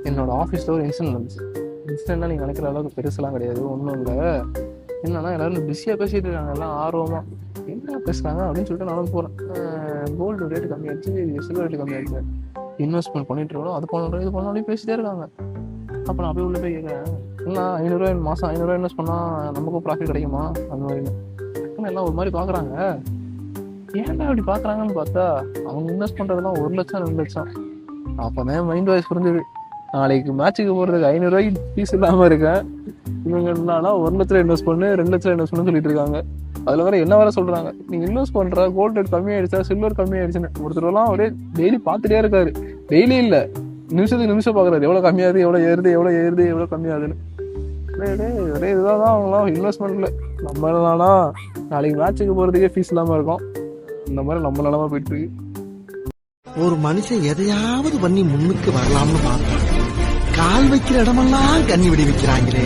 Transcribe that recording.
என்னோட ஆஃபீஸில் ஒரு இன்சிடென்ட் நடந்துச்சு. இன்சிடென்ட்லாம் நீங்கள் நினைக்கிற அளவுக்கு பெருசெல்லாம் கிடையாது, ஒன்றும் இல்லை. என்னன்னா எல்லாரும் பிஸியாக பேசிகிட்டு இருக்காங்க, எல்லாம் ஆர்வமாக என்ன பேசுகிறாங்க அப்படின்னு சொல்லிட்டு நானும் போகிறேன். கோல்டு ரேட்டு கம்மியாச்சு, சில்வர் ரேட்டு கம்மியாச்சு, இன்வெஸ்ட்மெண்ட் பண்ணிட்டு இருக்கோம், அது பண்ணுறோம் இது பண்ணோம் அப்படின்னு பேசிட்டே இருக்காங்க. அப்போ நான் போய் உள்ளே போய் கேட்குறேன், என்ன 500 மாதம் 500 இன்வெஸ்ட் பண்ணால் நமக்கும் ப்ராஃபிட் கிடைக்குமா அந்த மாதிரி. ஆனால் எல்லாம் ஒரு மாதிரி பார்க்குறாங்க. ஏன்டா அப்படி பார்க்குறாங்கன்னு பார்த்தா அவங்க இன்வெஸ்ட் பண்ணுறதுலாம் 1 லட்சம் 2 லட்சம். அப்போ தான் மைண்ட் வாய்ஸ் புரிஞ்சுது. நாளைக்கு மேட்சுக்கு போகிறதுக்கு 500 ஃபீஸ் இல்லாமல் இருக்கேன், இவங்க என்னன்னா 1 லட்சம் இன்வெஸ்ட் பண்ணு 2 லட்சம் இன்வெஸ்ட் பண்ணு சொல்லிட்டு இருக்காங்க. அதில் வேற என்ன வேற சொல்கிறாங்க, நீங்கள் இன்வெஸ்ட் பண்ணுற கோல்டு ரேட் கம்மியாயிடுச்சா சில்வர் கம்மியாயிடுச்சுன்னு. ஒருத்தரெல்லாம் அப்படியே டெய்லி பார்த்துட்டே இருக்காரு. டெய்லி இல்லை, நிமிஷத்துக்கு நிமிஷம் பார்க்குறாரு, எவ்வளோ கம்மியாகுது எவ்வளோ ஏறுது எவ்வளோ ஏறுது எவ்வளோ கம்மியாகுதுன்னு. ஒரே இதுதான் தான் அவங்களாம் இன்வெஸ்ட்மெண்ட்ல. நம்ம என்னன்னா நாளைக்கு மேட்சுக்கு போகிறதுக்கே ஃபீஸ் இல்லாமல் இருக்கும். இந்த மாதிரி நம்ம நிலமா போயிட்டு இருக்கு. ஒரு மனுஷன் எதையாவது பண்ணி முன்னுக்கு வரலாம்னு பார்த்தா கால் வைக்கிற இடமெல்லாம் கண்ணி விடி வைக்கிறாங்களே.